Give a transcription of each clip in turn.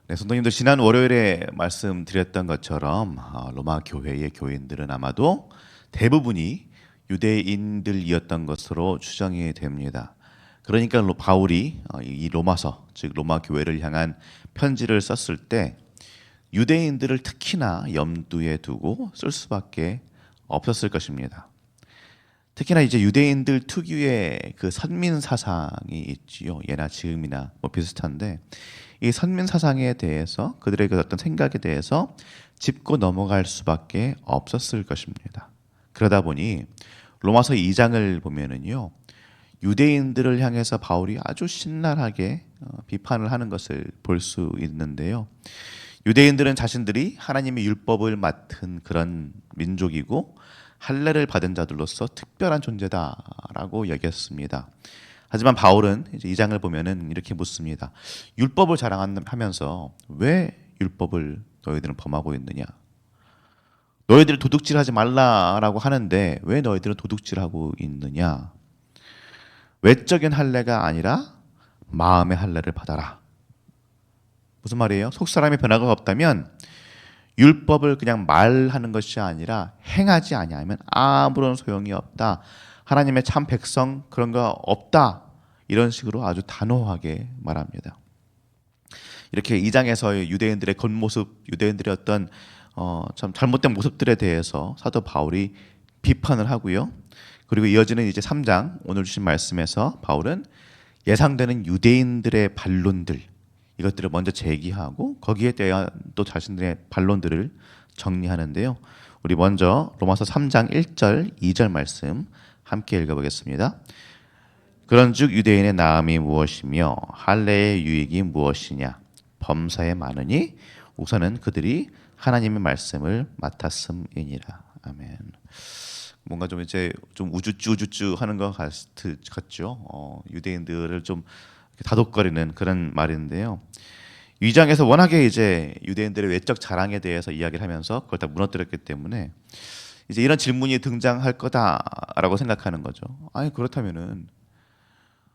네, 성도님들 지난 월요일에 말씀드렸던 것처럼 로마 교회의 교인들은 아마도 대부분이 유대인들이었던 것으로 추정이 됩니다. 그러니까 바울이 이 로마서, 즉 로마 교회를 향한 편지를 썼을 때 유대인들을 특히나 염두에 두고 쓸 수밖에 없었을 것입니다. 특히나 이제 유대인들 특유의 그 선민 사상이 있지요. 예나 지금이나 뭐 비슷한데 이 선민 사상에 대해서 그들의 그 어떤 생각에 대해서 짚고 넘어갈 수밖에 없었을 것입니다. 그러다 보니 로마서 2장을 보면은요. 유대인들을 향해서 바울이 아주 신랄하게 비판을 하는 것을 볼 수 있는데요. 유대인들은 자신들이 하나님의 율법을 맡은 그런 민족이고 할례를 받은 자들로서 특별한 존재다라고 여겼습니다. 하지만 바울은 이제 이 장을 보면은 이렇게 묻습니다. 율법을 자랑하면서 왜 율법을 너희들은 범하고 있느냐? 너희들이 도둑질하지 말라라고 하는데 왜 너희들은 도둑질하고 있느냐? 외적인 할례가 아니라 마음의 할례를 받아라. 무슨 말이에요? 속사람의 변화가 없다면 율법을 그냥 말하는 것이 아니라 행하지 아니하면 아무런 소용이 없다. 하나님의 참 백성 그런 거 없다. 이런 식으로 아주 단호하게 말합니다. 이렇게 2장에서의 유대인들의 겉모습, 유대인들의 어떤 참 잘못된 모습들에 대해서 사도 바울이 비판을 하고요. 그리고 이어지는 이제 3장 오늘 주신 말씀에서 바울은 예상되는 유대인들의 반론들 이것들을 먼저 제기하고 거기에 대한 또 자신들의 반론들을 정리하는데요. 우리 먼저 로마서 3장 1절, 2절 말씀 함께 읽어보겠습니다. 그런즉 유대인의 나음이 무엇이며 할례의 유익이 무엇이냐? 범사에 많으니 우선은 그들이 하나님의 말씀을 맡았음이니라. 아멘. 뭔가 좀 이제 좀 우쭈쭈 하는 것 같죠. 유대인들을 좀 다독거리는 그런 말인데요. 위장에서 워낙에 이제 유대인들의 외적 자랑에 대해서 이야기를 하면서 그걸 다 무너뜨렸기 때문에 이제 이런 질문이 등장할 거다라고 생각하는 거죠. 아니 그렇다면은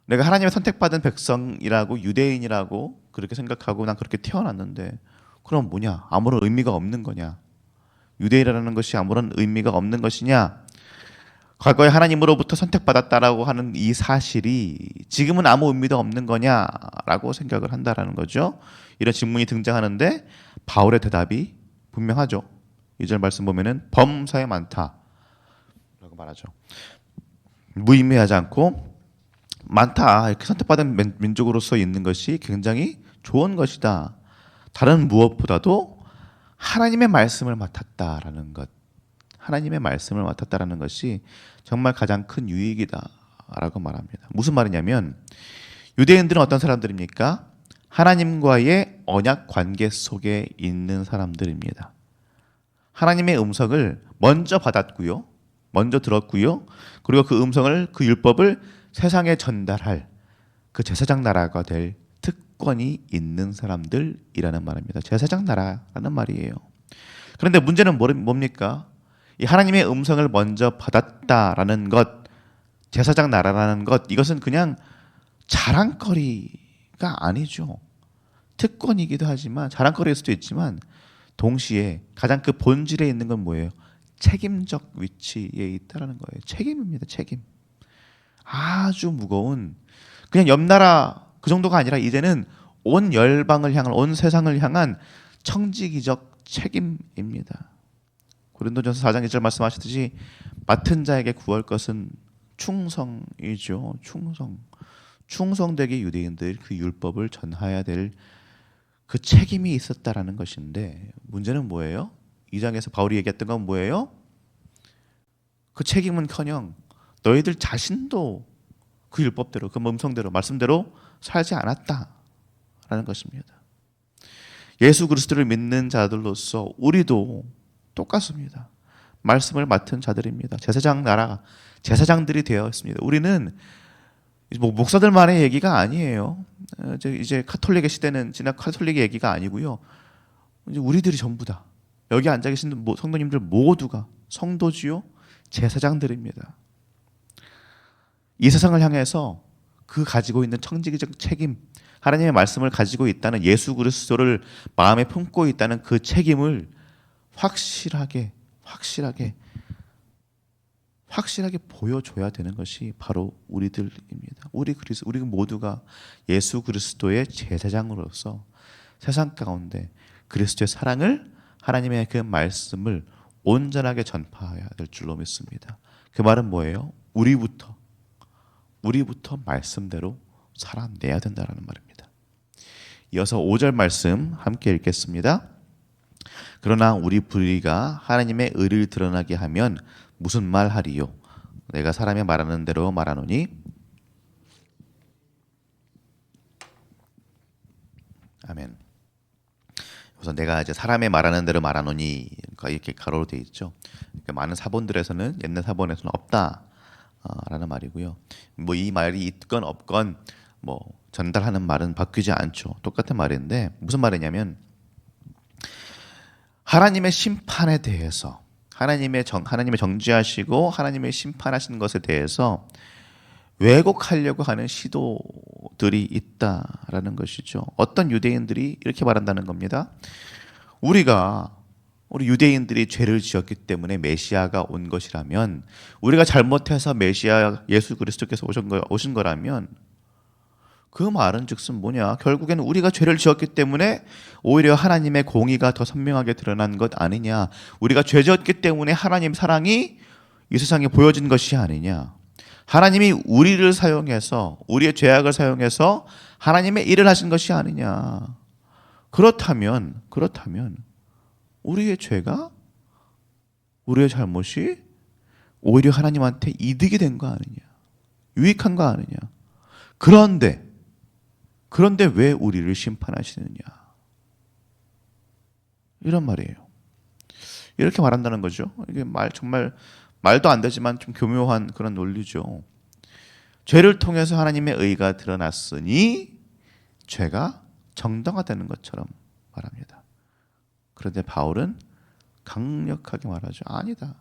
내가 하나님의 선택받은 백성이라고 유대인이라고 그렇게 생각하고 난 그렇게 태어났는데 그럼 뭐냐? 아무런 의미가 없는 거냐? 유대인이라는 것이 아무런 의미가 없는 것이냐? 과거에 하나님으로부터 선택받았다라고 하는 이 사실이 지금은 아무 의미도 없는 거냐라고 생각을 한다라는 거죠. 이런 질문이 등장하는데 바울의 대답이 분명하죠. 2절 말씀 보면은 범사에 많다라고 말하죠. 무의미하지 않고 많다. 이렇게 선택받은 민족으로서 있는 것이 굉장히 좋은 것이다. 다른 무엇보다도 하나님의 말씀을 맡았다라는 것. 하나님의 말씀을 맡았다라는 것이 정말 가장 큰 유익이다라고 말합니다. 무슨 말이냐면 유대인들은 어떤 사람들입니까? 하나님과의 언약 관계 속에 있는 사람들입니다. 하나님의 음성을 먼저 받았고요. 먼저 들었고요. 그리고 그 음성을 그 율법을 세상에 전달할 그 제사장 나라가 될 특권이 있는 사람들이라는 말입니다. 제사장 나라라는 말이에요. 그런데 문제는 뭡니까? 이 하나님의 음성을 먼저 받았다라는 것, 제사장 나라라는 것, 이것은 그냥 자랑거리가 아니죠. 특권이기도 하지만 자랑거리일 수도 있지만 동시에 가장 그 본질에 있는 건 뭐예요? 책임적 위치에 있다라는 거예요. 책임입니다. 책임. 아주 무거운 그냥 옆 나라 그 정도가 아니라 이제는 온 열방을 향한 온 세상을 향한 청지기적 책임입니다. 고린도전서 4장 2절 말씀하시듯이 맡은 자에게 구할 것은 충성이죠. 충성되게 유대인들 그 율법을 전해야 될 그 책임이 있었다라는 것인데 문제는 뭐예요? 2장에서 바울이 얘기했던 건 뭐예요? 그 책임은커녕 너희들 자신도 그 율법대로 그 음성대로 말씀대로 살지 않았다라는 것입니다. 예수 그리스도를 믿는 자들로서 우리도 똑같습니다. 말씀을 맡은 자들입니다. 제사장 나라, 제사장들이 되어 있습니다. 우리는 뭐 목사들만의 얘기가 아니에요. 이제 카톨릭의 시대는 지난 카톨릭의 얘기가 아니고요. 이제 우리들이 전부다. 여기 앉아 계신 성도님들 모두가 성도지요, 제사장들입니다. 이 세상을 향해서 그 가지고 있는 청지기적 책임, 하나님의 말씀을 가지고 있다는 예수 그리스도를 마음에 품고 있다는 그 책임을 확실하게 보여줘야 되는 것이 바로 우리들입니다. 우리 모두가 예수 그리스도의 제사장으로서 세상 가운데 그리스도의 사랑을, 하나님의 그 말씀을 온전하게 전파해야 될 줄로 믿습니다. 그 말은 뭐예요? 우리부터 말씀대로 살아내야 된다는 말입니다. 이어서 5절 말씀 함께 읽겠습니다. 그러나 우리 불의가 하나님의 의를 드러나게 하면 무슨 말 하리요? 내가 사람이 말하는 대로 말하노니. 아멘. 그래서 내가 이제 사람의 말하는 대로 말하노니 이렇게 가로로 되어 있죠. 그러니까 많은 사본들에서는, 옛날 사본에서는 없다라는 말이고요. 뭐 이 말이 있건 없건 뭐 전달하는 말은 바뀌지 않죠. 똑같은 말인데 무슨 말이냐면 하나님의 심판에 대해서, 하나님의 정죄하시고 하나님의 심판하시는 것에 대해서 왜곡하려고 하는 시도들이 있다라는 것이죠. 어떤 유대인들이 이렇게 말한다는 겁니다. 우리 유대인들이 죄를 지었기 때문에 메시아가 온 것이라면, 우리가 잘못해서 메시아 예수 그리스도께서 오신 거라면 그 말은 즉슨 뭐냐? 결국에는 우리가 죄를 지었기 때문에 오히려 하나님의 공의가 더 선명하게 드러난 것 아니냐? 우리가 죄 지었기 때문에 하나님 사랑이 이 세상에 보여진 것이 아니냐? 하나님이 우리를 사용해서, 우리의 죄악을 사용해서 하나님의 일을 하신 것이 아니냐? 그렇다면 우리의 죄가, 우리의 잘못이 오히려 하나님한테 이득이 된 거 아니냐? 유익한 거 아니냐? 그런데 왜 우리를 심판하시느냐? 이런 말이에요. 이렇게 말한다는 거죠. 이게 정말 말도 안 되지만 좀 교묘한 그런 논리죠. 죄를 통해서 하나님의 의가 드러났으니 죄가 정당화되는 것처럼 말합니다. 그런데 바울은 강력하게 말하죠. 아니다.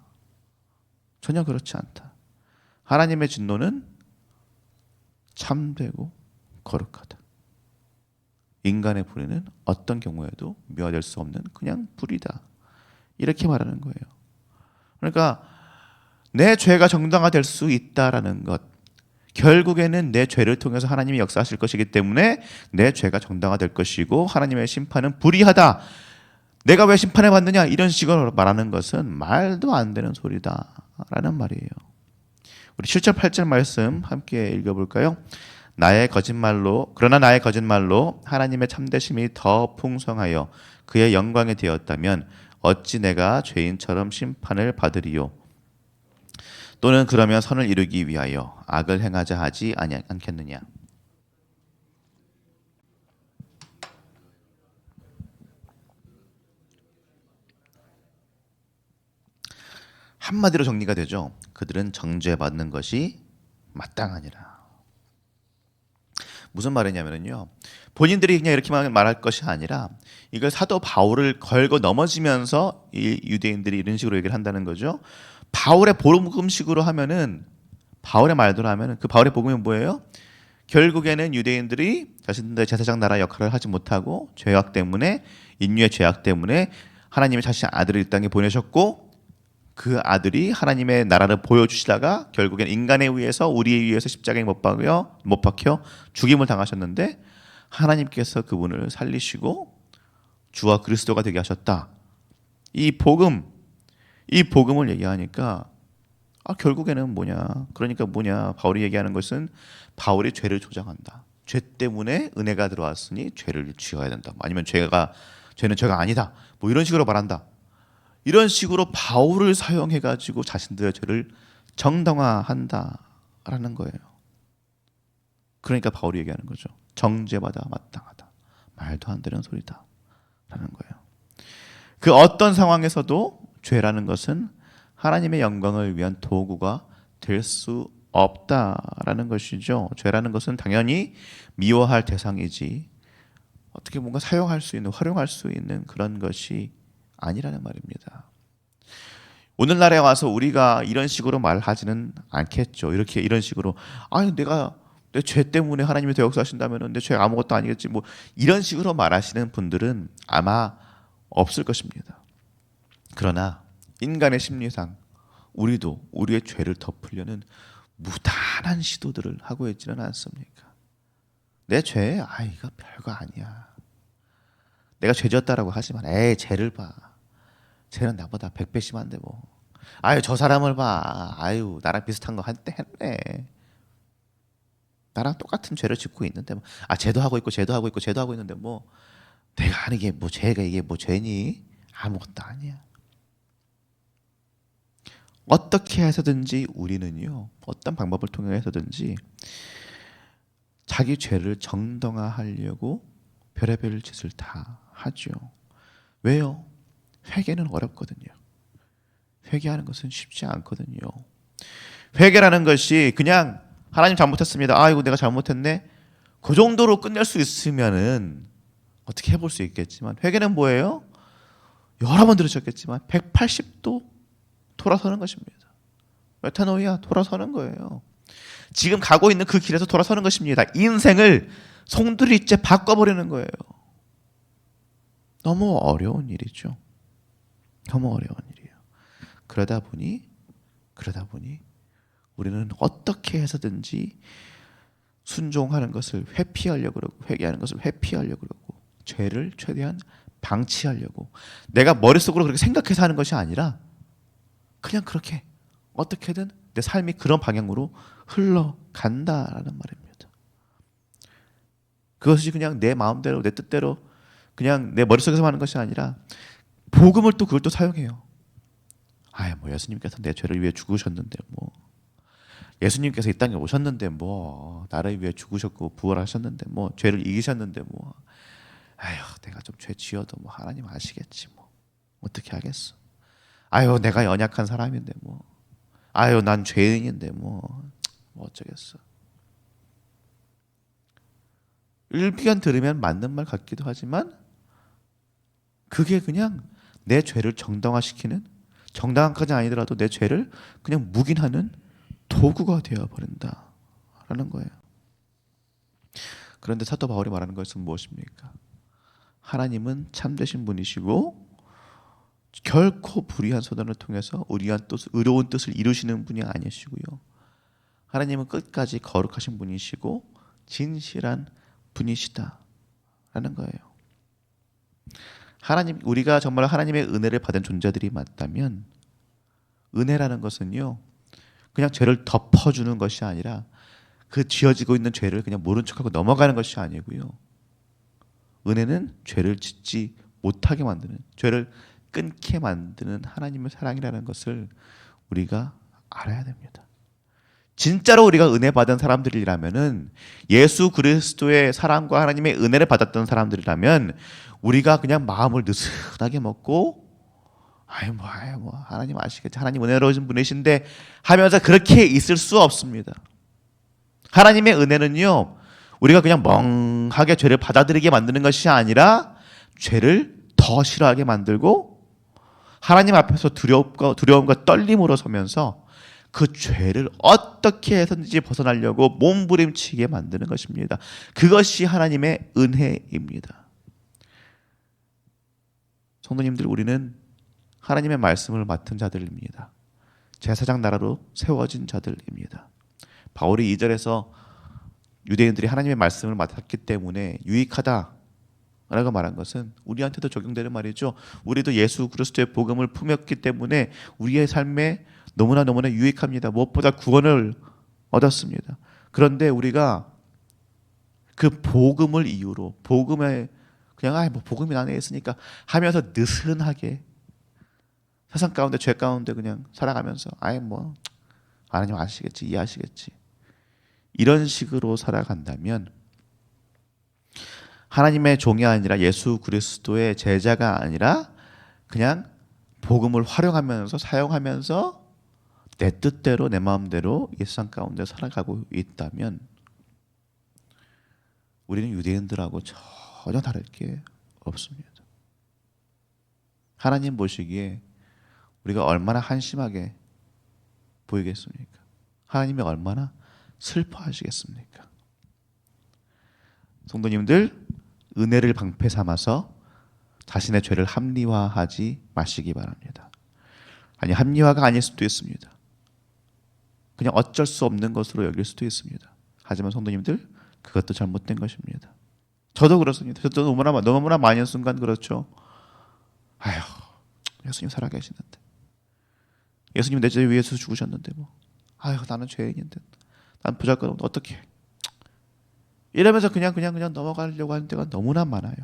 전혀 그렇지 않다. 하나님의 진노는 참되고 거룩하다. 인간의 불의는 어떤 경우에도 미화될 수 없는 그냥 불이다. 이렇게 말하는 거예요. 그러니까 내 죄가 정당화될 수 있다라는 것, 결국에는 내 죄를 통해서 하나님이 역사하실 것이기 때문에 내 죄가 정당화될 것이고 하나님의 심판은 불의하다. 내가 왜 심판을 받느냐? 이런 식으로 말하는 것은 말도 안 되는 소리다라는 말이에요. 우리 7절 8절 말씀 함께 읽어볼까요? 그러나 나의 거짓말로 하나님의 참되심이 더 풍성하여 그의 영광이 되었다면 어찌 내가 죄인처럼 심판을 받으리요? 또는 그러면 선을 이루기 위하여 악을 행하자 하지 않겠느냐? 한마디로 정리가 되죠. 그들은 정죄받는 것이 마땅하니라. 무슨 말이냐면요, 본인들이 그냥 이렇게만 말할 것이 아니라 이걸 사도 바울을 걸고 넘어지면서 이 유대인들이 이런 식으로 얘기를 한다는 거죠. 바울의 복음식으로 하면은, 바울의 말대로 하면은, 그 바울의 복음이 뭐예요? 결국에는 유대인들이 자신들의 제사장 나라 역할을 하지 못하고 죄악 때문에, 인류의 죄악 때문에 하나님이 자신의 아들을 이 땅에 보내셨고, 그 아들이 하나님의 나라를 보여주시다가 결국엔 인간에 의해서, 우리에 의해서 십자가에 못 박혀 죽임을 당하셨는데 하나님께서 그분을 살리시고 주와 그리스도가 되게 하셨다. 이 복음을 얘기하니까 결국에는 뭐냐? 바울이 얘기하는 것은 바울이 죄를 조장한다. 죄 때문에 은혜가 들어왔으니 죄를 지어야 된다. 아니면 죄는 죄가 아니다. 뭐 이런 식으로 말한다. 이런 식으로 바울을 사용해가지고 자신들의 죄를 정당화한다라는 거예요. 그러니까 바울이 얘기하는 거죠. 정죄받아 마땅하다. 말도 안 되는 소리다. 라는 거예요. 그 어떤 상황에서도 죄라는 것은 하나님의 영광을 위한 도구가 될 수 없다라는 것이죠. 죄라는 것은 당연히 미워할 대상이지 어떻게 뭔가 사용할 수 있는, 활용할 수 있는 그런 것이 아니라는 말입니다. 오늘날에 와서 우리가 이런 식으로 말하지는 않겠죠. 이런 식으로 내가 내 죄 때문에 하나님이 대역사하신다면 내 죄 아무것도 아니겠지. 뭐 이런 식으로 말하시는 분들은 아마 없을 것입니다. 그러나 인간의 심리상 우리도 우리의 죄를 덮으려는 무단한 시도들을 하고 있지는 않습니까? 내 죄, 이거 별거 아니야. 내가 죄졌다라고 하지만, 쟤를 봐. 쟤는 나보다 100배 심한데 뭐. 저 사람을 봐. 나랑 비슷한 거 한때 했네. 나랑 똑같은 죄를 짓고 있는데 뭐. 쟤도 하고 있고 쟤도 하고 있고 쟤도 하고 있는데 뭐 내가 하는 게 뭐 죄가 이게 뭐 죄니? 아무것도 아니야. 어떻게 해서든지 우리는요, 어떤 방법을 통해서든지 자기 죄를 정당화하려고 별의별 짓을 다 하죠. 왜요? 회개는 어렵거든요. 회개하는 것은 쉽지 않거든요. 회개라는 것이 그냥 하나님 잘못했습니다. 이거 내가 잘못했네. 그 정도로 끝낼 수 있으면은 어떻게 해볼 수 있겠지만, 회개는 뭐예요? 여러 번 들으셨겠지만 180도 돌아서는 것입니다. 메타노이아, 돌아서는 거예요. 지금 가고 있는 그 길에서 돌아서는 것입니다. 인생을 송두리째 바꿔버리는 거예요. 너무 어려운 일이죠. 너무 어려운 일이에요. 그러다 보니 우리는 어떻게 해서든지 순종하는 것을 회피하려고 그러고, 회개하는 것을 회피하려고 그러고, 죄를 최대한 방치하려고, 내가 머릿속으로 그렇게 생각해서 하는 것이 아니라 그냥 그렇게 어떻게든 내 삶이 그런 방향으로 흘러간다라는 말입니다. 그것이 그냥 내 마음대로 내 뜻대로 그냥 내 머릿속에서 하는 것이 아니라 복음을 또 그걸 또 사용해요. 뭐 예수님께서 내 죄를 위해 죽으셨는데 뭐, 예수님께서 이 땅에 오셨는데 뭐, 나를 위해 죽으셨고 부활하셨는데 뭐, 죄를 이기셨는데 뭐, 내가 좀 죄 지어도 뭐 하나님 아시겠지 뭐, 어떻게 하겠어. 내가 연약한 사람인데 뭐, 난 죄인인데 뭐 어쩌겠어. 일편 들으면 맞는 말 같기도 하지만 그게 그냥 내 죄를 정당화시키는, 정당화까지 아니더라도 내 죄를 그냥 묵인하는 도구가 되어버린다라는 거예요. 그런데 사도 바울이 말하는 것은 무엇입니까? 하나님은 참되신 분이시고 결코 불의한 소단을 통해서 의로운 뜻을 이루시는 분이 아니시고요. 하나님은 끝까지 거룩하신 분이시고 진실한 분이시다라는 거예요. 우리가 정말 하나님의 은혜를 받은 존재들이 맞다면, 은혜라는 것은요, 그냥 죄를 덮어주는 것이 아니라 그 지어지고 있는 죄를 그냥 모른 척하고 넘어가는 것이 아니고요. 은혜는 죄를 짓지 못하게 만드는, 죄를 끊게 만드는 하나님의 사랑이라는 것을 우리가 알아야 됩니다. 진짜로 우리가 은혜 받은 사람들이라면은, 예수 그리스도의 사랑과 하나님의 은혜를 받았던 사람들이라면, 우리가 그냥 마음을 느슨하게 먹고 하나님 아시겠지, 하나님 은혜로우신 분이신데 하면서 그렇게 있을 수 없습니다. 하나님의 은혜는요, 우리가 그냥 멍하게 죄를 받아들이게 만드는 것이 아니라 죄를 더 싫어하게 만들고 하나님 앞에서 두려움과 떨림으로 서면서 그 죄를 어떻게 해서든지 벗어나려고 몸부림치게 만드는 것입니다. 그것이 하나님의 은혜입니다. 성도님들, 우리는 하나님의 말씀을 맡은 자들입니다. 제사장 나라로 세워진 자들입니다. 바울이 2절에서 유대인들이 하나님의 말씀을 맡았기 때문에 유익하다 라고 말한 것은 우리한테도 적용되는 말이죠. 우리도 예수 그리스도의 복음을 품었기 때문에 우리의 삶에 너무나 유익합니다. 무엇보다 구원을 얻었습니다. 그런데 우리가 그 복음을 이유로, 복음에 그냥 뭐 복음이 안에 있으니까 하면서 느슨하게 세상 가운데, 죄 가운데 그냥 살아가면서 뭐 하나님 아시겠지, 이해하시겠지, 이런 식으로 살아간다면 하나님의 종이 아니라 예수 그리스도의 제자가 아니라 그냥 복음을 활용하면서, 사용하면서 내 뜻대로 내 마음대로 이 세상 가운데 살아가고 있다면 우리는 유대인들하고 전혀 다를 게 없습니다. 하나님 보시기에 우리가 얼마나 한심하게 보이겠습니까? 하나님이 얼마나 슬퍼하시겠습니까? 성도님들, 은혜를 방패 삼아서 자신의 죄를 합리화하지 마시기 바랍니다. 아니, 합리화가 아닐 수도 있습니다. 그냥 어쩔 수 없는 것으로 여길 수도 있습니다. 하지만 성도님들, 그것도 잘못된 것입니다. 저도 그렇습니다. 저도 너무나 많은 순간 그렇죠. 아휴, 예수님 살아계시는데, 예수님 내 죄 위해서 죽으셨는데 뭐, 아휴, 나는 죄인인데, 난 부자건 어떻게 해? 이러면서 그냥 넘어가려고 하는 때가 너무나 많아요.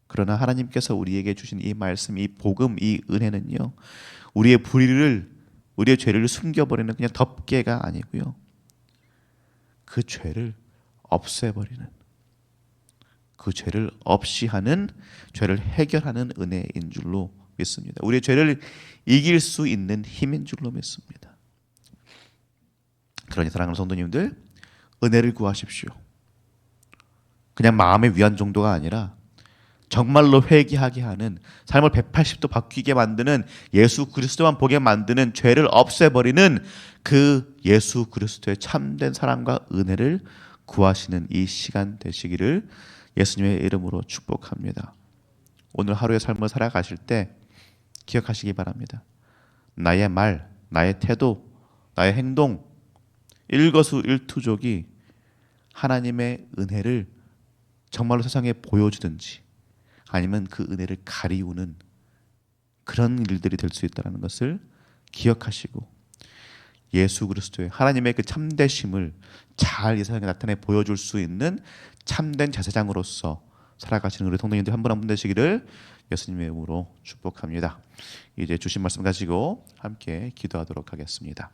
그러나 하나님께서 우리에게 주신 이 말씀, 이 복음, 이 은혜는요, 우리의 불의를, 우리의 죄를 숨겨버리는 그냥 덮개가 아니고요, 그 죄를 없애버리는, 그 죄를 없이 하는, 죄를 해결하는 은혜인 줄로 믿습니다. 우리의 죄를 이길 수 있는 힘인 줄로 믿습니다. 그러니 사랑하는 성도님들, 은혜를 구하십시오. 그냥 마음의 위안 정도가 아니라 정말로 회개하게 하는, 삶을 180도 바뀌게 만드는, 예수 그리스도만 보게 만드는, 죄를 없애버리는 그 예수 그리스도의 참된 사랑과 은혜를 구하시는 이 시간 되시기를 예수님의 이름으로 축복합니다. 오늘 하루의 삶을 살아가실 때 기억하시기 바랍니다. 나의 말, 나의 태도, 나의 행동, 일거수일투족이 하나님의 은혜를 정말로 세상에 보여주든지 아니면 그 은혜를 가리우는 그런 일들이 될 수 있다는 것을 기억하시고, 예수 그리스도의 하나님의 그 참되심을 잘 이 세상에 나타내 보여줄 수 있는 참된 제사장으로서 살아가시는 우리 성도님들 한 분 한 분 되시기를 예수님의 이름으로 축복합니다. 이제 주신 말씀 가지고 함께 기도하도록 하겠습니다.